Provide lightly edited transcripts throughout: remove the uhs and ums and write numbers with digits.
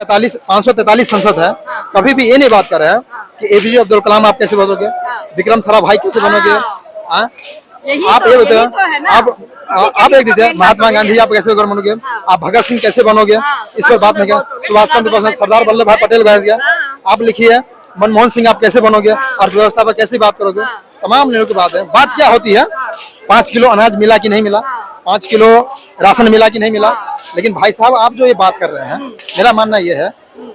543 संसद है, कभी भी ये नहीं बात कर रहे हैं कि एपीजे अब्दुल कलाम आप कैसे बनोगे, विक्रम साराभाई कैसे बनोगे। आप ये बताओ, आप एक दीजिए, महात्मा गांधी आप कैसे बनोगे, आप भगत सिंह कैसे बनोगे, इस पर बात नहीं कर। सुभाष चंद्र बोस, सरदार वल्लभ भाई पटेल बैठ गया, आप लिखिए मनमोहन सिंह आप कैसे बनोगे, अर्थव्यवस्था पर कैसे बात करोगे, तमाम निर्णयों की बात है। बात क्या होती है, 5 किलो अनाज मिला कि नहीं मिला, 5 किलो राशन मिला कि नहीं मिला। लेकिन भाई साहब आप जो ये बात कर रहे हैं, मेरा मानना ये है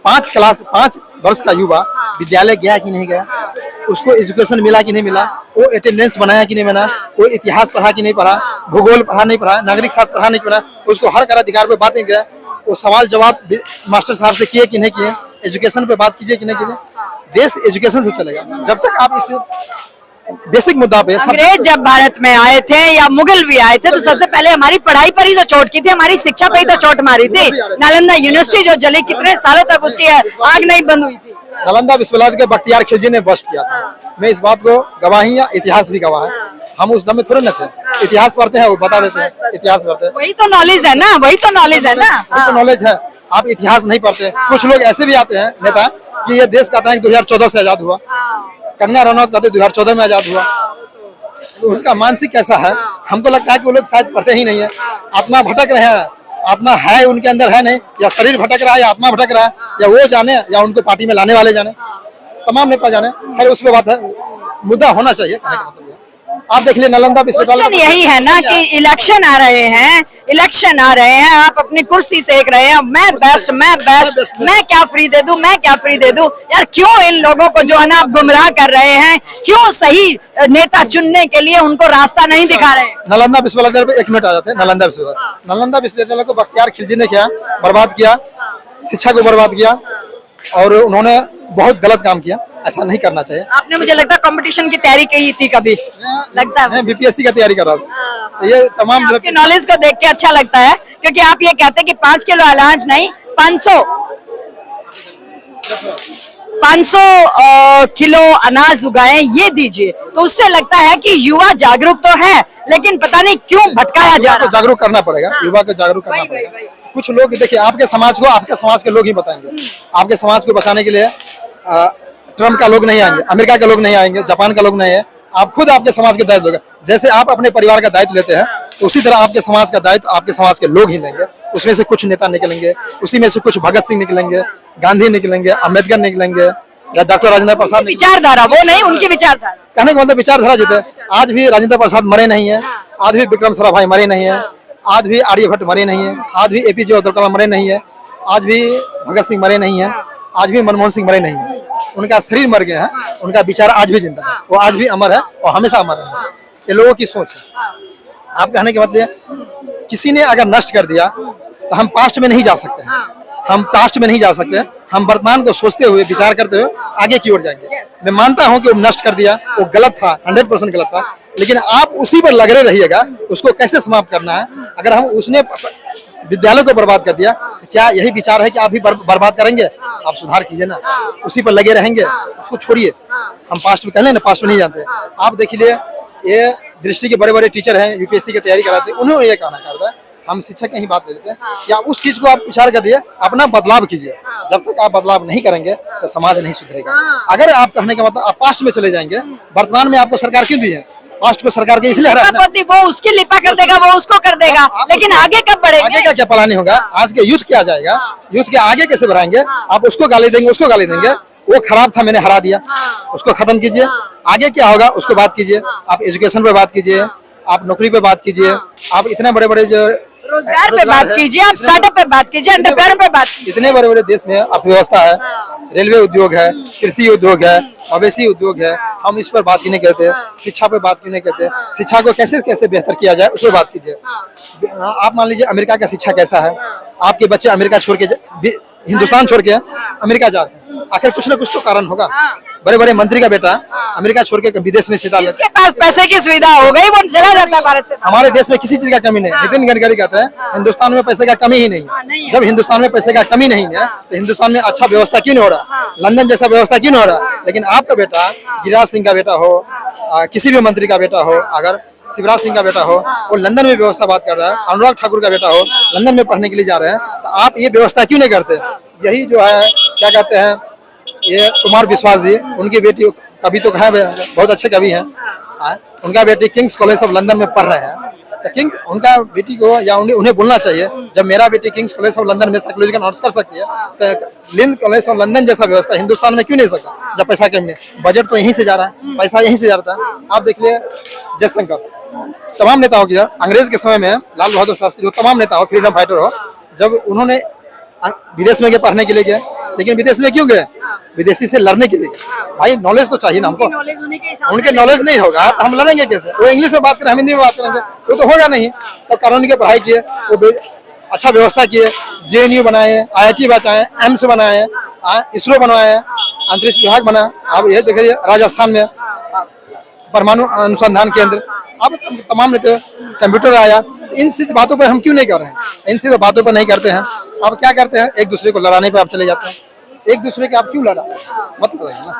5 वर्ष का युवा विद्यालय गया कि नहीं गया, उसको एजुकेशन मिला कि नहीं मिला, वो अटेंडेंस बनाया कि नहीं बना, वो इतिहास पढ़ा कि नहीं पढ़ा, भूगोल पढ़ा नहीं पढ़ा, नागरिक शास्त्र पढ़ा नहीं पढ़ा, उसको हर कर अधिकार पे बात नहीं किया, वो सवाल जवाब मास्टर साहब से किए कि नहीं किए, एजुकेशन पे बात कीजिए कि नहीं कीजिए। देश एजुकेशन से चलेगा। जब तक आप इस बेसिक मुद्दा पे, अंग्रेज जब भारत में आए थे या मुगल भी आए थे तो सबसे पहले हमारी पढ़ाई पर ही तो चोट की थी, हमारी शिक्षा पे ही तो चोट मारी थी। नालंदा यूनिवर्सिटी जो जली, कितने सालों तक उसकी आग नहीं बंद हुई थी। नालंदा विश्वविद्यालय के बख्तियार खिलजी ने बस्ट किया था। मैं इस बात को गवाही या इतिहास भी गवाह है, हम उस दम में थोड़े न थे। इतिहास पढ़ते हैं वो बता देते हैं, इतिहास पढ़ते हैं, वही तो नॉलेज है ना, वही तो नॉलेज है ना, वही तो नॉलेज है। आप इतिहास नहीं पढ़ते। कुछ लोग ऐसे भी आते हैं नेता कि ये देश कहता है 2014 से आजाद हुआ, कंगना रनौत कहते 2014 में आजाद हुआ। तो उसका मानसिक कैसा है, हमको लगता है कि वो लोग शायद पढ़ते ही नहीं है, आत्मा भटक रहे हैं, आत्मा है उनके अंदर है नहीं, या शरीर भटक रहा है या आत्मा भटक रहा है, या वो जाने या उनको पार्टी में लाने वाले जाने, तमाम नेता जाने। खैर उस पर बात है, मुद्दा होना चाहिए। आप देख लीजिए नालंदा विश्वविद्यालय, यही है ना कि इलेक्शन आ रहे हैं, इलेक्शन आ रहे हैं, आप अपनी कुर्सी सेक रहे हैं, मैं बेस्ट, मैं क्या फ्री दे दूं, मैं क्या फ्री दे दूं। यार क्यों इन लोगों को जो है ना आप गुमराह कर रहे हैं, क्यों सही नेता चुनने के लिए उनको रास्ता नहीं दिखा रहे। नालंदा विश्वविद्यालय पे 1 मिनट आ जाते हैं। नालंदा विश्वविद्यालय को बख्तियार खिलजी ने क्या बर्बाद किया, शिक्षा को बर्बाद किया, और उन्होंने बहुत गलत काम किया। ऐसा नहीं करना चाहिए। आपने मुझे लगता है कंपटीशन की तैयारी की थी कभी, लगता है मैं बीपीएससी का तैयारी कर रहा था। ये तमाम आपके नॉलेज को देख के अच्छा लगता है, क्योंकि आप ये कहते हैं कि 5 किलो अनाज नहीं 500 किलो अनाज उगाए, ये दीजिए, तो उससे लगता है कि युवा जागरूक तो है, लेकिन पता नहीं क्यों भटकाया जा रहा है। जागरूक करना पड़ेगा, युवा को जागरूक करना पड़ेगा। कुछ लोग देखिए, आपके समाज के लोग ही बताएंगे। आपके समाज को बचाने के लिए ट्रम्प का लोग नहीं आएंगे, अमेरिका के लोग नहीं आएंगे, जापान का लोग नहीं है। आप खुद आपके समाज के दायित्व लेंगे। जैसे आप अपने परिवार का दायित्व लेते हैं, तो उसी तरह आपके समाज का दायित्व आपके समाज के लोग ही लेंगे। उसमें से कुछ नेता निकलेंगे, उसी में से कुछ भगत सिंह निकलेंगे, गांधी निकलेंगे, अम्बेडकर निकलेंगे, या डॉक्टर राजेंद्र प्रसाद। विचारधारा वो नहीं, उनकी विचारधारा, कहने का मतलब विचारधारा जीते। आज भी राजेंद्र प्रसाद मरे नहीं है, आज भी विक्रम साराभाई मरे नहीं है, आज भी आर्यभट्ट मरे नहीं है, आज भी एपीजे अब्दुल कलाम मरे नहीं है, आज भी भगत सिंह मरे नहीं है, आज भी मनमोहन सिंह मरे नहीं है। उनका शरीर मर गया है, उनका विचार आज भी जिंदा है, वो आज भी अमर है और हमेशा अमर है। ये लोगों की सोच है। आप कहने के मतलब किसी ने अगर नष्ट कर दिया तो हम पास्ट में नहीं जा सकते हैं, हम पास्ट में नहीं जा सकते, हम वर्तमान को सोचते हुए विचार करते हुए आगे की ओर जाएंगे। मैं मानता हूं कि वो नष्ट कर दिया, वो गलत था, 100% गलत था, लेकिन आप उसी पर लगे रहिएगा, उसको कैसे समाप्त करना है। अगर हम उसने विद्यालय को बर्बाद कर दिया, क्या यही विचार है कि आप भी बर्बाद करेंगे? आप सुधार कीजिए ना, उसी पर लगे रहेंगे, उसको छोड़िए। हम पास्ट में कहने ना, पास्ट में नहीं जानते। आप देखिए, ये दृष्टि के बड़े बड़े टीचर हैं, यूपीएससी की तैयारी कराते हैं, उन्होंने ये कहना करता है, हम शिक्षक की ही बात लेते हैं कि आप उस चीज को आप विचार करिए, अपना बदलाव कीजिए। जब तक आप बदलाव नहीं करेंगे तो समाज नहीं सुधरेगा। अगर आप कहने का मतलब आप पास्ट में चले जाएंगे, वर्तमान में आपको सरकार क्यों दी है? पास्ट को सरकार के इसलिए वो उसकी लिपा कर देगा, वो उसको कर देगा, लेकिन आगे कब बढ़ेगा? आगे का क्या प्लानिंग होगा? आज के यूथ क्या जाएगा, यूथ के आगे कैसे बढ़ाएंगे? आप उसको गाली देंगे, उसको गाली देंगे, वो खराब था मैंने हरा दिया, उसको खत्म कीजिए। आगे क्या होगा उसको बात कीजिए। आप एजुकेशन पे बात कीजिए, आप नौकरी पे बात कीजिए, आप इतने बड़े बड़े जो रोजगार पे बात कीजिए, आप स्टार्टअप पे बात कीजिए, एंटरप्रेन्योर पे बात कीजिए। इतने बड़े बड़े देश में अर्थव्यवस्था है, रेलवे उद्योग है, कृषि उद्योग है, मवेशी उद्योग है, हम इस पर बात ही नहीं करते। शिक्षा पे बात भी नहीं करते। शिक्षा को कैसे कैसे बेहतर किया जाए उस पर बात कीजिए। आप मान लीजिए अमेरिका का शिक्षा कैसा है, आपके बच्चे अमेरिका छोड़ के, हिंदुस्तान छोड़ के अमेरिका जा रहे हैं, आखिर कुछ न कुछ तो कारण होगा। बड़े बड़े मंत्री का बेटा अमेरिका छोड़ के विदेश में सीधा जिसके पास पैसे की सुविधा हो गई वो चला जाता है भारत से। हमारे देश में किसी चीज का कमी नहीं। नितिन गडकरी कहते हैं हिंदुस्तान में पैसे का कमी ही नहीं। जब हिंदुस्तान में पैसे का कमी नहीं है तो हिंदुस्तान में अच्छा व्यवस्था क्यों नहीं हो रहा, लंदन जैसा व्यवस्था क्यों नहीं हो रहा। लेकिन आपका बेटा गिरिराज सिंह का बेटा हो, किसी भी मंत्री का बेटा हो, अगर शिवराज सिंह का बेटा हो, वो लंदन में व्यवस्था बात कर रहा है, अनुराग ठाकुर का बेटा हो, लंदन में पढ़ने के लिए जा रहे हैं, तो आप ये व्यवस्था क्यों नहीं करते? यही जो है क्या कहते हैं, ये कुमार विश्वास जी, उनकी बेटी कवि तो है, बहुत अच्छे कवि हैं। उनका बेटी किंग्स कॉलेज ऑफ लंदन में पढ़ रहे हैं। तो उनका बेटी को या उन्हें बोलना चाहिए, जब मेरा बेटी किंग्स कॉलेज ऑफ लंदन में साइकोलॉजी का ऑनर्स कर सकती है, तो लिंक कॉलेज ऑफ लंदन जैसा व्यवस्था हिंदुस्तान में क्यों नहीं सकता, जब पैसा कम नहीं, बजट तो यहीं से जा रहा है, पैसा यहीं से जा रहा है। आप देख लिए जयशंकर, तमाम नेताओं की, अंग्रेज के समय में लाल बहादुर शास्त्री हो, तमाम नेता हो, फ्रीडम फाइटर हो, जब उन्होंने विदेश में गए पढ़ने के लिए गए, लेकिन विदेश में क्यों गए, विदेशी से लड़ने के लिए गए। भाई नॉलेज तो चाहिए ना हमको, उनके नॉलेज नहीं होगा तो हम लड़ेंगे कैसे। वो इंग्लिश में बात करें, हम हिंदी में बात करेंगे, वो तो होगा नहीं। तो कानून की पढ़ाई किए, वो अच्छा व्यवस्था किए, JNU बनाए, IIT बचाए, एम्स बनाए, इसरो बनवाए, अंतरिक्ष विभाग बना। अब ये देखिए राजस्थान में परमाणु अनुसंधान केंद्र, अब तमाम कंप्यूटर आया। इन सी बातों पर हम क्यों नहीं कर रहे हैं, इन सी बातों पर नहीं करते हैं। अब क्या करते हैं, एक दूसरे को लड़ाने पे आप चले जाते हैं। एक दूसरे के आप क्यों लड़ा रहे हैं, मत लड़ाइए ना।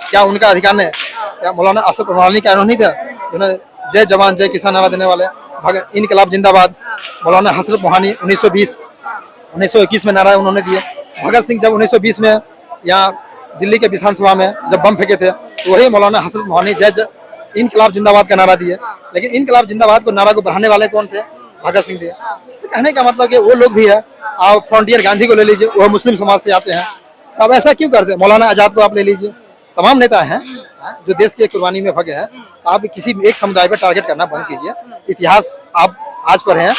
क्या उनका अधिकार नहीं? क्या मौलाना अशरफ नरवानी का कानून नहीं था, जिन्होंने जय जवान जय किसान नारा देने वाले, इनकलाब जिंदाबाद, मौलाना हसरत मोहानी 1921 में नारा उन्होंने दिए। भगत सिंह जब 1920 में यहाँ दिल्ली के विधानसभा में जब बम फेंके थे, तो वही मौलाना हसरत मोहानी जय इनकलाब जिंदाबाद का नारा दिए। लेकिन इनकलाब जिंदाबाद को नारा को बढ़ाने वाले कौन थे? भगत सिंह थे। तो कहने का मतलब कि वो लोग भी है। आप फ्रंटियर गांधी को ले लीजिए, वो मुस्लिम समाज से आते हैं। अब ऐसा क्यों करते हैं? मौलाना आजाद को आप ले लीजिए, तमाम नेता हैं जो देश की कुर्बानी में भगे हैं। आप किसी एक समुदाय पर टारगेट करना बंद कीजिए। इतिहास आप आज पर हैं,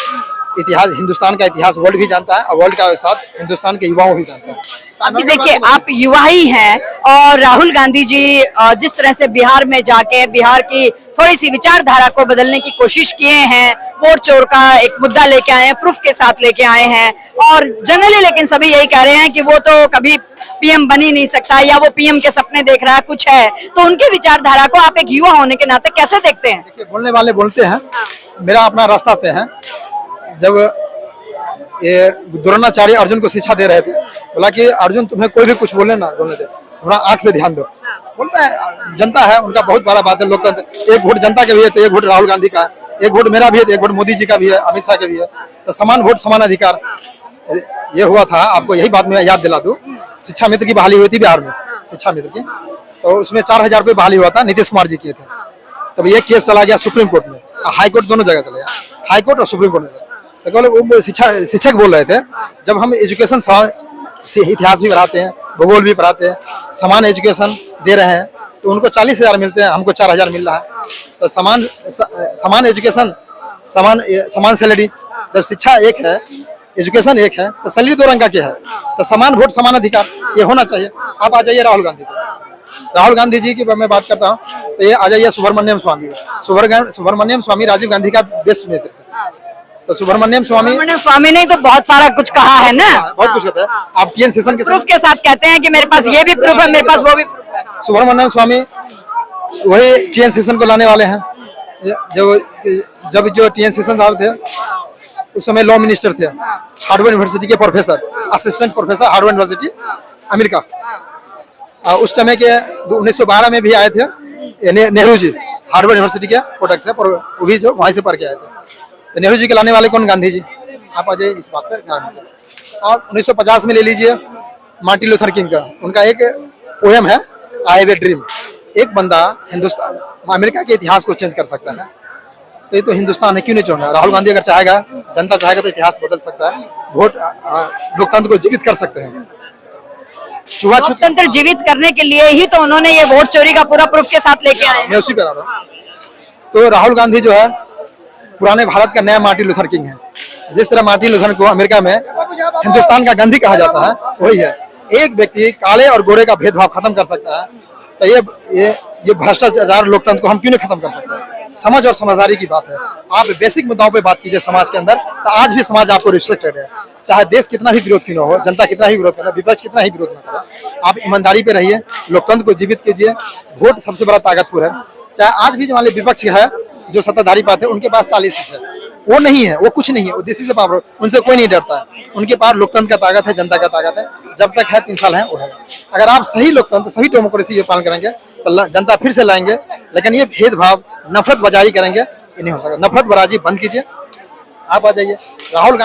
इतिहास हिंदुस्तान का इतिहास वर्ल्ड भी जानता है, और वर्ल्ड का साथ हिंदुस्तान के युवाओं भी जानता है। अभी देखिए आप युवा ही हैं, और राहुल गांधी जी जिस तरह से बिहार में जाके बिहार की थोड़ी सी विचारधारा को बदलने की कोशिश किए हैं, वोट चोर का एक मुद्दा लेके आए हैं, प्रूफ के साथ लेके आए हैं, और जनरली लेकिन सभी यही कह रहे हैं कि वो तो कभी PM बन ही नहीं सकता, या वो PM के सपने देख रहा है, कुछ है। तो उनकी विचारधारा को आप एक युवा होने के नाते कैसे देखते हैं? देखिए, बोलने वाले बोलते हैं, मेरा अपना रास्ता तय है। जब ये द्रोणाचार्य अर्जुन को शिक्षा दे रहे थे, बोला कि अर्जुन तुम्हें कोई भी कुछ बोले ना बोलने दे, थोड़ा आंख पे ध्यान दो। बोलता है जनता है, उनका बहुत बड़ा बात है लोकतंत्र। एक वोट जनता के भी है तो एक वोट राहुल गांधी का है, एक वोट मेरा भी है तो एक वोट मोदी जी का भी है, अमित शाह का भी है। तो समान वोट समान अधिकार। ये हुआ था, आपको यही बात मैं याद दिला दूं, शिक्षा मित्र की बहाली हुई थी बिहार में, शिक्षा मित्र की, तो उसमें 4000 रुपये बहाली हुआ था, नीतीश कुमार जी किए थे। तब ये केस चला गया सुप्रीम कोर्ट में, हाई कोर्ट दोनों जगह चले गया, हाई कोर्ट और सुप्रीम कोर्ट में। तो वो शिक्षक बोल रहे थे, जब हम एजुकेशन इतिहास भी पढ़ाते हैं, भूगोल भी पढ़ाते हैं, समान एजुकेशन दे रहे हैं, तो उनको 40,000 मिलते हैं, हमको 4,000 मिल रहा है। तो समान एजुकेशन समान सैलरी। जब शिक्षा एक है, एजुकेशन एक है, तो सैलरी 2 रंग का क्या है? तो समान वोट समान अधिकार, ये होना चाहिए। आप आ जाइए राहुल गांधी पे, राहुल गांधी जी की मैं बात करता हूँ, तो ये आ जाइए सुब्रमण्यम स्वामी। सुब्रमण्यम स्वामी राजीव गांधी का बेस्ट मित्र थे। तो सुब्रमण्यम स्वामी ने तो बहुत सारा कुछ कहा है ना, बहुत कुछ कहता है। आप TN सेशन के प्रूफ के साथ कहते हैं कि मेरे पास ये भी प्रूफ है, मेरे पास वो भी प्रूफ है। सुब्रमण्यम स्वामी वही TN सेशन को लाने वाले हैं। जब जो TN सेशन साहब थे, उस समय लॉ मिनिस्टर थे, हार्वर्ड यूनिवर्सिटी के professor, assistant professor Harvard university America. उस समय के 1912 में भी आए थे नेहरू जी, हार्वर्ड यूनिवर्सिटी के प्रोडक्ट थे, वो भी जो वहीं से पढ़ के आए थे। तो नेहरू जी के लाने वाले कौन? गांधी जी। आप आ जाइए इस बात पर ध्यान दीजिए। और 1950 में ले लीजिए मार्टिन लूथर किंग का, उनका एक पोएम है आई हैव ए ड्रीम। एक बंदा हिंदुस्तान अमेरिका के इतिहास को चेंज कर सकता है, तो ये तो हिंदुस्तान है, क्यों नहीं चाहूंगा? राहुल गांधी अगर चाहेगा, जनता चाहेगा, तो इतिहास बदल सकता है। वोट लोकतंत्र को जीवित कर सकते हैं। लोकतंत्र जीवित करने के लिए ही तो उन्होंने ये वोट चोरी का पूरा प्रूफ के साथ लेके आए। मैं उसी पे आ रहा हूँ। तो राहुल गांधी जो है पुराने भारत का नया मार्टिन लूथर किंग है। जिस तरह मार्टिन लूथर को अमेरिका में हिंदुस्तान का गांधी कहा जाता है, वही है। एक व्यक्ति काले और गोरे का भेदभाव खत्म कर सकता है, तो ये भ्रष्टाचार लोकतंत्र को हम क्यों नहीं खत्म कर सकते? समझ और समझदारी की बात है। आप बेसिक मुद्दाओं पे बात कीजिए समाज के अंदर, तो आज भी समाज आपको रिस्पेक्टेड है। चाहे देश कितना भी विरोध क्यों न हो, जनता कितना ही विरोध करे, विपक्ष कितना ही विरोध न करे, आप ईमानदारी पे रहिए, लोकतंत्र को जीवित कीजिए। वोट सबसे बड़ा ताकतवर है। चाहे आज भी हमारे विपक्ष है, जो सत्ताधारी पार्टी है, उनके पास 40 सीट है, वो नहीं है, वो कुछ नहीं है, वो देसी से पावर, उनसे कोई नहीं डरता है। उनके पास लोकतंत्र का ताकत है, जनता का ताकत है। जब तक है 3 साल है, वो है। अगर आप सही लोकतंत्र, सही डेमोक्रेसी ये पालन करेंगे, तो जनता फिर से लाएंगे। लेकिन ये भेदभाव, नफरत बजारी करेंगे, ये नहीं हो सकता। नफरत बराजी बंद कीजिए। आप आ जाइए। राहुल गांधी